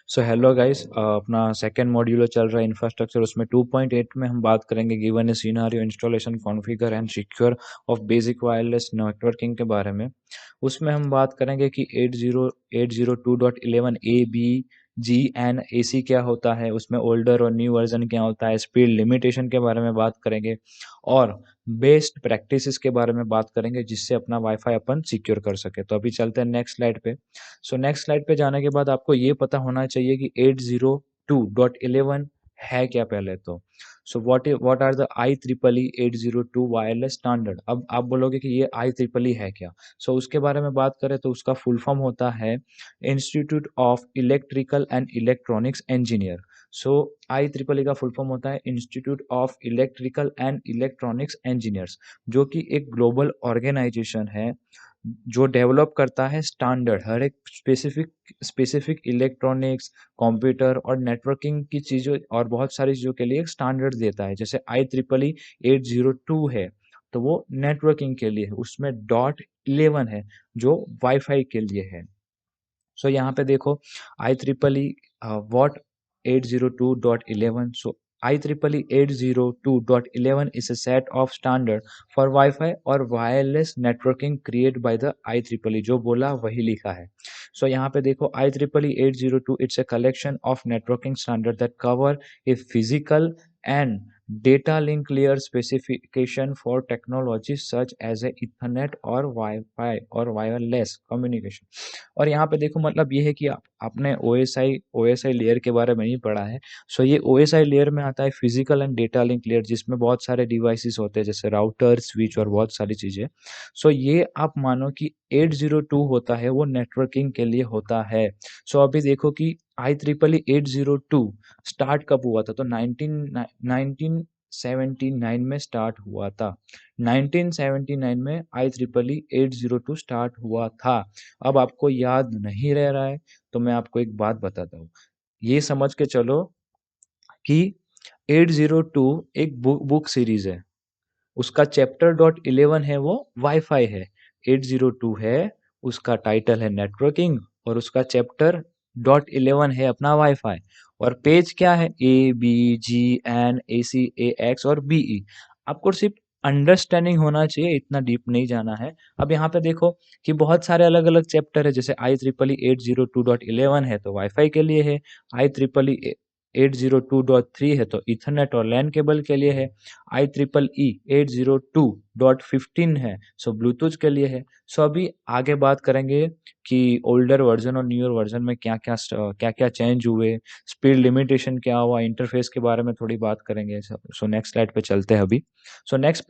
So hello guys, अपना second module चल रहा है इंफ्रास्ट्रक्चर। उसमें 2.8 में हम बात करेंगे given A scenario installation configure and secure of basic wireless networking के बारे में। उसमें हम बात करेंगे कि 80802.11 A B G N A सी क्या होता है, उसमें ओल्डर और न्यू वर्जन क्या होता है, स्पीड लिमिटेशन के बारे में बात करेंगे और बेस्ट प्रैक्टिसेस के बारे में बात करेंगे जिससे अपना वाईफाई अपन सिक्योर कर सके। तो अभी चलते हैं नेक्स्ट स्लाइड पे। सो नेक्स्ट स्लाइड पे जाने के बाद आपको ये पता होना चाहिए कि 802.11 है क्या पहले तो। So what are the IEEE 802 wireless standard. अब आप बोलोगे कि ये IEEE है क्या। सो उसके बारे में बात करें तो उसका फुल फॉर्म होता है institute of electrical and electronics engineer. So IEEE का फुल फॉर्म होता है institute of electrical and electronics engineers, जो कि एक ग्लोबल ऑर्गेनाइजेशन है जो डेवलप करता है स्टैंडर्ड हर एक स्पेसिफिक इलेक्ट्रॉनिक्स, कंप्यूटर और नेटवर्किंग की चीज़ों और बहुत सारी चीज़ों के लिए एक स्टैंडर्ड देता है। जैसे IEEE 802 है तो वो नेटवर्किंग के लिए है, उसमें .11 है जो वाईफाई के लिए है। सो यहाँ पे देखो IEEE what 802.11. So IEEE 802.11 is a set of standard for Wi-Fi और wireless networking created by the IEEE। जो बोला वही लिखा है। सो यहाँ पे देखो IEEE 802 it's a collection of networking standard that cover a physical and data link layer specification for technologies such as a Ethernet और Wi-Fi और wireless communication। और यहाँ पे देखो मतलब ये है कि आपने OSI लेयर के बारे में नहीं पढ़ा है। सो ये OSI लेयर में आता है physical and data link layer, जिसमें बहुत सारे डिवाइसेस होते हैं जैसे राउटर, स्विच और बहुत सारी चीज़ें। सो ये आप मानो कि 802 होता है वो नेटवर्किंग के लिए होता है। सो अभी देखो कि IEEE 802 स्टार्ट कब हुआ था, तो 1979 में स्टार्ट हुआ था। 1979 में IEEE 802 स्टार्ट हुआ था। अब आपको याद नहीं रह रहा है तो मैं आपको एक बात बताता हूँ। ये समझ के चलो कि 802 एक बुक सीरीज है, उसका चैप्टर .11 है वो वाईफाई है। 802 है, उसका टाइटल है नेटवर्किंग और उसका चैप्टर .11 है अपना वाईफाई। और पेज क्या है, ABGNACAX और BE। आपको सिर्फ अंडरस्टैंडिंग होना चाहिए, इतना डीप नहीं जाना है। अब यहाँ पे देखो कि बहुत सारे अलग अलग चैप्टर है, जैसे IEEE 802.11 है तो वाईफाई के लिए है, IEEE 802.3 है तो इथरनेट और लैन केबल के लिए है, IEEE 802.15 है सो ब्लूटूथ के लिए है। सो अभी आगे बात करेंगे कि ओल्डर वर्जन और न्यूअर वर्जन में क्या क्या चेंज हुए, स्पीड लिमिटेशन क्या हुआ, इंटरफेस के बारे में थोड़ी बात करेंगे। सो नेक्स्ट स्लाइड पे चलते हैं अभी। सो नेक्स्ट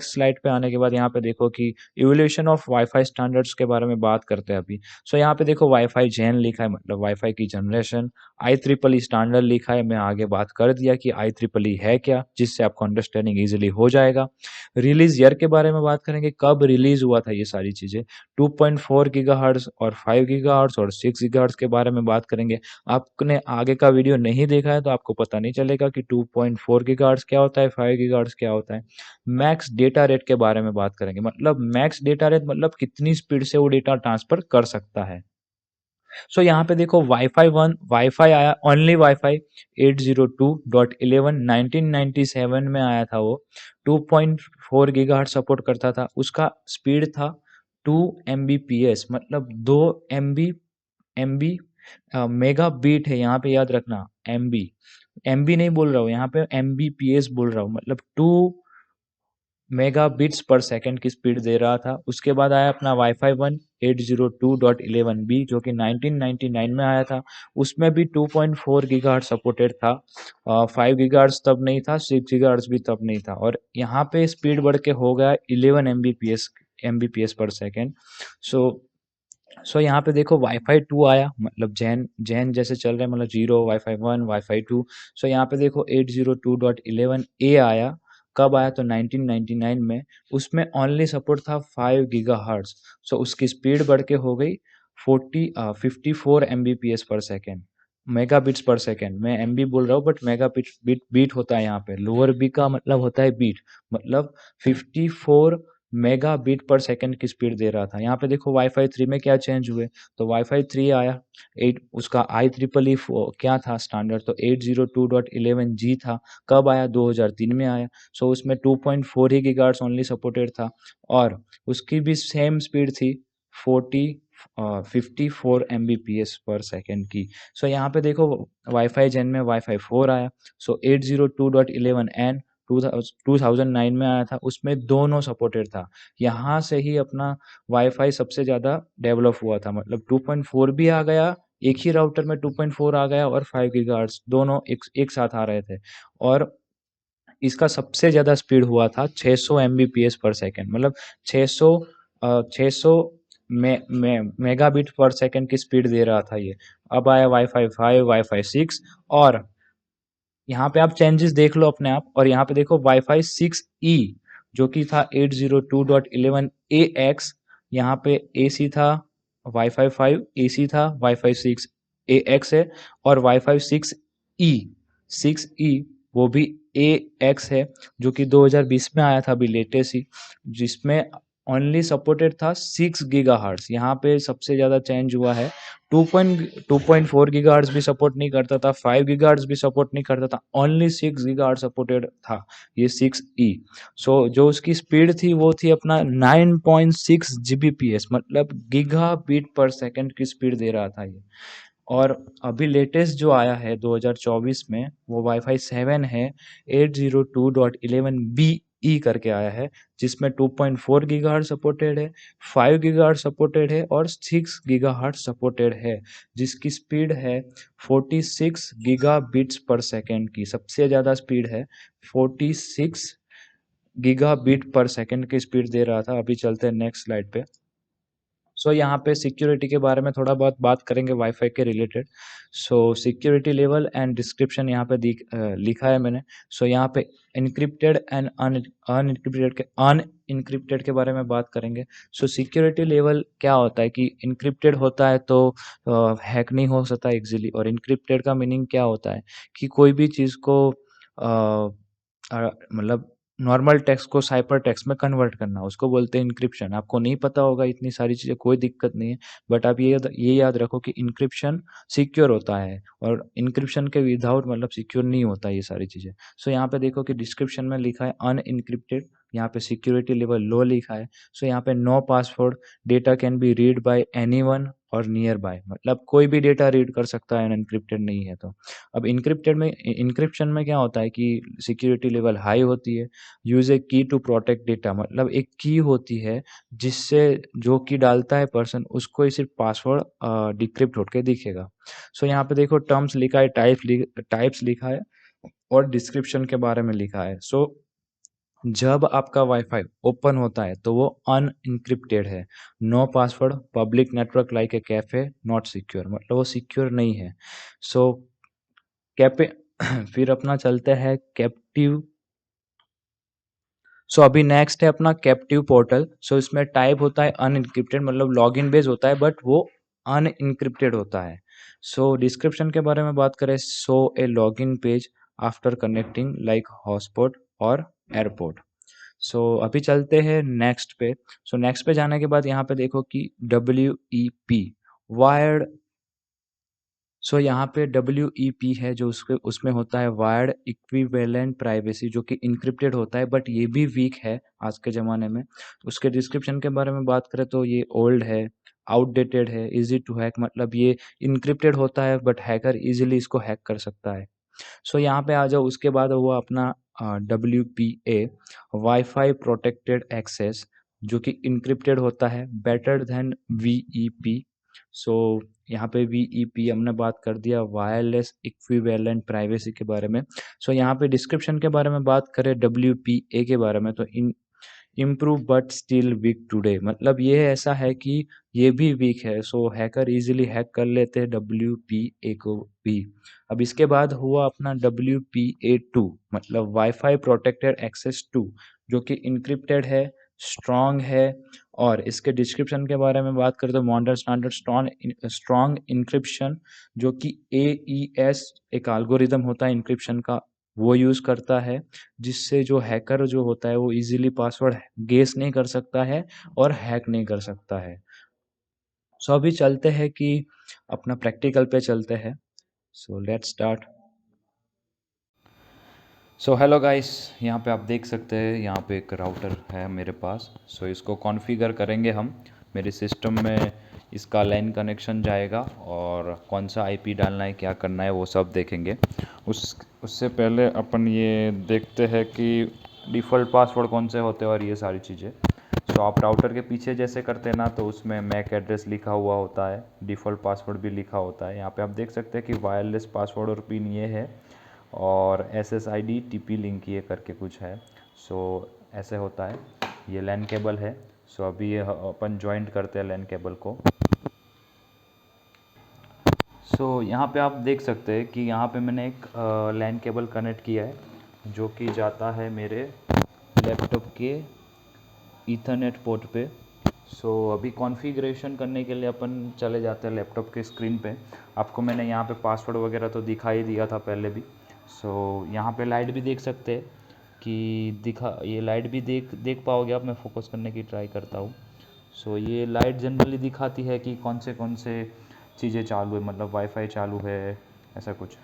स्लाइड पे आने के बाद यहाँ पे देखो कि इवोल्यूशन ऑफ वाईफाई स्टैंडर्ड्स के बारे में बात करते हैं अभी। सो यहाँ पे देखो वाईफाई जेन लिखा है, मतलब वाईफाई की जनरेशन। IEEE स्टैंडर्ड लिखा है, मैं आगे बात कर दिया कि IEEE है क्या, जिससे आपको अंडरस्टैंडिंग इजीली हो जाएगा। रिलीज ईयर के बारे में बात करेंगे, कब रिलीज हुआ था ये सारी चीजें। 2.4 गीगाहर्ट्ज और 5 गीगाहर्ट्ज और 6 गीगाहर्ट्ज के बारे में बात करेंगे। आपने आगे का वीडियो नहीं देखा है तो आपको पता नहीं चलेगा कि 2.4 गीगाहर्ट्ज क्या होता है, 5 गीगाहर्ट्ज क्या होता है। मैक्स डेटा रेट के बारे में बात करेंगे, मतलब मैक्स डेटा रेट मतलब कितनी स्पीड से वो डेटा ट्रांसफर कर सकता है। सो यहाँ पे देखो वाईफाई आया, ओनली वाईफाई 802.11 1997 में आया था वो। 2.4 गीगाहर्ट्ज सपोर्ट करता था, उसका स्पीड था 2 Mbps, मतलब 2 MB MB मेगा बीट है, यहाँ पे याद रखना। MB नहीं बोल रहा हूँ, यहाँ पे Mbps बोल रहा हूँ, मतलब 2 मेगा बिट्स पर सेकंड की स्पीड दे रहा था। उसके बाद आया अपना वाईफाई 1 802.11b जो कि 1999 में आया था। उसमें भी 2.4 गीगाहर्ट्ज सपोर्टेड था। 5 गीगाहर्ट्ज तब नहीं था, 6 गीगाहर्ट्ज भी तब नहीं था, और यहाँ पे स्पीड बढ़ के हो गया 11 Mbps पर सेकेंड। सो यहाँ पे देखो वाईफाई 2 आया, मतलब जैन जैन जैसे चल रहे हैं, मतलब 0 वाईफाई 1 वाईफाई 2। सो यहाँ पे देखो 802.11a आया, कब आया तो 1999 में। उसमें ओनली सपोर्ट था 5 गीगाहर्ट्ज। सो उसकी स्पीड बढ़ के हो गई 54 Mbps पर सेकेंड, मेगा बिट्स पर सेकेंड। मैं MB बोल रहा हूँ बट मेगा बीट होता है यहाँ पे। लोअर बी का मतलब होता है बीट, मतलब 54 मेगा बिट पर सेकंड की स्पीड दे रहा था। यहाँ पे देखो वाईफाई 3 में क्या चेंज हुए, तो वाईफाई 3 आया, 8 उसका IEEE क्या था स्टैंडर्ड, तो 802.11g था। कब आया? 2003 में आया। सो उसमें 2.4 ही गीगाहर्ट्ज़ ओनली सपोर्टेड था और उसकी भी सेम स्पीड थी 54 Mbps पर सेकंड की। सो यहाँ पे देखो वाईफाई जेन में वाईफाई 4 आया, सो 802.11n 2009 में आया था, उसमें दोनों सपोर्टेड था। यहाँ से ही अपना वाईफाई सबसे ज़्यादा डेवलप हुआ था, मतलब 2.4 भी आ गया, एक ही राउटर में 2.4 आ गया और 5 गीगाहर्ट्ज़ दोनों एक साथ आ रहे थे और इसका सबसे ज़्यादा स्पीड हुआ था 600 एमबीपीएस पर सेकंड, मतलब 600 मेगाबिट पर सेकंड की स्पीड दे रहा था ये। अब आया वाईफाई 5, वाईफाई 6 और यहाँ पे आप चेंजेस देख लो अपने आप, और यहाँ पे देखो वाईफाई 6E जो कि था 802.11ax, यहाँ पे AC था, वाईफाई 5 AC था, वाईफाई 6 AX है और वाईफाई 6E वो भी AX है, जो कि 2020 में आया था अभी लेटेस्ट ही, जिसमें ओनली सपोर्टेड था 6 गीगाहर्ट्ज़। यहाँ पे सबसे ज़्यादा चेंज हुआ है। 2.4 गीगाहर्ट्ज़ भी सपोर्ट नहीं करता था, 5 गीगाहर्ट्ज़ भी सपोर्ट नहीं करता था, ओनली 6 गीगाहर्ट्ज़ सपोर्टेड था ये 6E। सो जो उसकी स्पीड थी वो थी अपना 9.6 जीबीपीएस, मतलब गीगा बीट पर सेकंड की स्पीड दे रहा था ये। और अभी लेटेस्ट जो आया है 2024 में वो वाईफाई 7 है, 802.11be करके आया है, जिसमें 2.4 गीगाहर्ट्ज़ सपोर्टेड है, 5 गीगाहर्ट्ज़ सपोर्टेड है और 6 गीगाहर्ट्ज़ सपोर्टेड है, जिसकी स्पीड है 46 गीगाबिट्स पर सेकंड की। सबसे ज़्यादा स्पीड है 46 गीगाबिट पर सेकंड की स्पीड दे रहा था। अभी चलते हैं नेक्स्ट स्लाइड पे। सो यहाँ पे सिक्योरिटी के बारे में थोड़ा बहुत बात करेंगे वाईफाई के related. So security level and description यहाँ पे लिखा है मैंने। सो यहाँ पे इनक्रिप्टेड एंड अनइनक्रिप्टेड के बारे में बात करेंगे। सो सिक्योरिटी लेवल क्या होता है कि इनक्रिप्टेड होता है तो हैक नहीं हो सकता इजीली, और इनक्रिप्टेड का मीनिंग क्या होता है कि कोई भी चीज़ को मतलब नॉर्मल टेक्स्ट को साइपर टेक्स्ट में कन्वर्ट करना, उसको बोलते हैं इनक्रिप्शन। आपको नहीं पता होगा इतनी सारी चीज़ें, कोई दिक्कत नहीं है, बट आप ये याद रखो कि इनक्रिप्शन सिक्योर होता है और इनक्रिप्शन के विदाउट मतलब सिक्योर नहीं होता ये सारी चीज़ें। सो यहाँ पे देखो कि डिस्क्रिप्शन में लिखा है अनइनक्रिप्टेड, यहाँ पे सिक्योरिटी लेवल लो लिखा है। सो यहाँ पे no password, data can be read by anyone और नियर बाय, मतलब कोई भी डेटा रीड कर सकता है अनइनक्रिप्टेड नहीं है तो। अब इनक्रिप्शन में क्या होता है कि सिक्योरिटी लेवल हाई होती है, यूज ए की टू प्रोटेक्ट डेटा, मतलब एक की होती है जिससे जो की डालता है पर्सन उसको ही सिर्फ पासवर्ड डिक्रिप्ट होकर दिखेगा। सो यहाँ पे देखो टर्म्स लिखा है, टाइप्स लिखा है और डिस्क्रिप्शन के बारे में लिखा है। सो जब आपका वाईफाई ओपन होता है तो वो अनइनक्रिप्टेड है, no password, public network like a cafe, not secure, मतलब वो सिक्योर नहीं है। सो कैपे फिर अपना चलता है कैप्टिव। सो अभी नेक्स्ट है अपना कैप्टिव पोर्टल। सो इसमें टाइप होता है अनइनक्रिप्टेड, मतलब लॉगिन बेस होता है बट वो अनइनक्रिप्टेड होता है। सो डिस्क्रिप्शन के बारे में बात करें, so a login page after connecting like hotspot और एयरपोर्ट। सो अभी चलते हैं नेक्स्ट पे। सो नेक्स्ट पे जाने के बाद यहाँ पे देखो कि WEP वायर्ड। सो यहाँ पे WEP है जो उसमें होता है वायर्ड इक्विवेलेंट प्राइवेसी, जो कि इनक्रिप्टेड होता है बट ये भी वीक है आज के ज़माने में। उसके डिस्क्रिप्शन के बारे में बात करें तो ये ओल्ड है, आउटडेटेड है, इजी टू हैक, मतलब ये इनक्रिप्टेड होता है बट हैकर इजीली इसको हैक कर सकता है। सो यहाँ पे आ जाओ, उसके बाद हुआ अपना WPA वाईफाई प्रोटेक्टेड एक्सेस, जो कि इनक्रिप्टेड होता है, बेटर देन VEP। सो यहाँ पे VEP हमने बात कर दिया, वायरलेस इक्विवेलेंट प्राइवेसी के बारे में। सो यहाँ पे डिस्क्रिप्शन के बारे में बात करें WPA के बारे में, तो improve but still weak today, मतलब ये ऐसा है कि ये भी वीक है, सो हैकर इजीली हैक कर लेते हैं WPA को भी। अब इसके बाद हुआ अपना WPA2, मतलब वाईफाई प्रोटेक्टेड एक्सेस 2, जो कि इनक्रिप्टेड है, स्ट्रॉन्ग है, और इसके डिस्क्रिप्शन के बारे में बात करें तो मॉडर्न स्टैंडर्ड स्ट्रॉन्ग इंक्रिप्शन, जो कि AES एक एल्गोरिदम होता है इंक्रिप्शन का, वो यूज़ करता है, जिससे जो हैकर जो होता है वो ईज़िली पासवर्ड गेस नहीं कर सकता है और हैक नहीं कर सकता है। सो अभी चलते हैं कि अपना प्रैक्टिकल पे चलते हैं। So let's start. So hello guys, यहाँ पे आप देख सकते हैं, यहाँ पे एक राउटर है मेरे पास। सो इसको कॉन्फ़िगर करेंगे हम। मेरे सिस्टम में इसका लैन कनेक्शन जाएगा और कौन सा आईपी डालना है, क्या करना है, वो सब देखेंगे। उससे पहले अपन ये देखते हैं कि डिफ़ॉल्ट पासवर्ड कौन से होते हैं और ये सारी चीज़ें। सो आप राउटर के पीछे जैसे करते हैं ना, तो उसमें मैक एड्रेस लिखा हुआ होता है, डिफ़ॉल्ट पासवर्ड भी लिखा होता है। यहाँ पे आप देख सकते हैं कि वायरलेस पासवर्ड और पिन ये है, और SSID TP लिंक ये करके कुछ है। सो ऐसे होता है। ये लैन केबल है। सो अभी ये अपन जॉइंट करते हैं लैन केबल को। सो यहाँ पे आप देख सकते हैं कि यहाँ पे मैंने एक लैन केबल कनेक्ट किया है, जो कि जाता है मेरे लैपटॉप के ईथरनेट पोर्ट पे। सो अभी कॉन्फ़िगरेशन करने के लिए अपन चले जाते हैं लैपटॉप के स्क्रीन पे। आपको मैंने यहाँ पे पासवर्ड वगैरह तो दिखाई दिया था पहले भी। सो यहाँ पे लाइट भी देख सकते हैं कि ये लाइट भी देख देख पाओगे आप। मैं फोकस करने की ट्राई करता हूँ। सो ये लाइट जनरली दिखाती है कि कौन से चीज़ें चालू है, मतलब वाईफाई चालू है, ऐसा कुछ।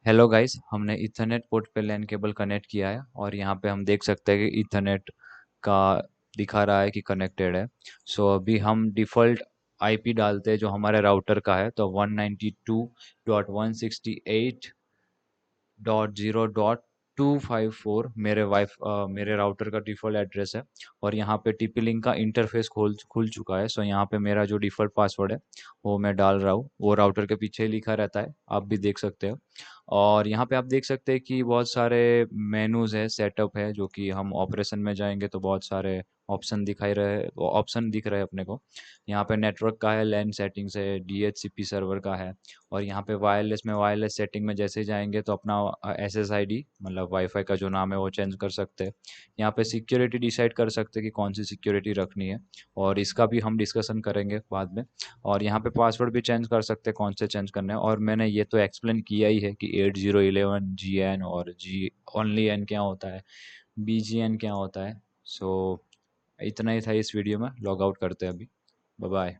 हेलो गाइस, हमने ईथरनेट पोर्ट पे लैन केबल कनेक्ट किया है और यहाँ पे हम देख सकते हैं कि ईथरनेट का दिखा रहा है कि कनेक्टेड है। सो अभी हम डिफ़ॉल्ट आईपी डालते हैं जो हमारे राउटर का है, तो 192.168.0.254 मेरे राउटर का डिफ़ॉल्ट एड्रेस है। और यहाँ पे टीपी लिंक का इंटरफेस खुल चुका है। सो यहाँ पे मेरा जो डिफ़ॉल्ट पासवर्ड है वो मैं डाल रहा हूँ। वो राउटर के पीछे ही लिखा रहता है, आप भी देख सकते हो। और यहाँ पे आप देख सकते हैं कि बहुत सारे मेनूज़ है, सेटअप है, जो कि हम ऑपरेशन में जाएंगे तो बहुत सारे ऑप्शन दिख रहे हैं अपने को। यहाँ पे नेटवर्क का है, लैन सेटिंग्स है, DHCP सर्वर का है। और यहाँ पे वायरलेस सेटिंग में जैसे जाएंगे तो अपना SSID मतलब वाईफाई का जो नाम है वो चेंज कर सकते हैं। यहाँ पे सिक्योरिटी डिसाइड कर सकते हैं कि कौन सी सिक्योरिटी रखनी है, और इसका भी हम डिस्कशन करेंगे बाद में। और यहाँ पे पासवर्ड भी चेंज कर सकते हैं, कौन से चेंज करने हैं। और मैंने ये तो एक्सप्लेन किया ही है कि 8011 GN और जी ओनली एन क्या होता है, BGN क्या होता है। सो इतना ही था इस वीडियो में। लॉग आउट करते हैं अभी। Bye bye.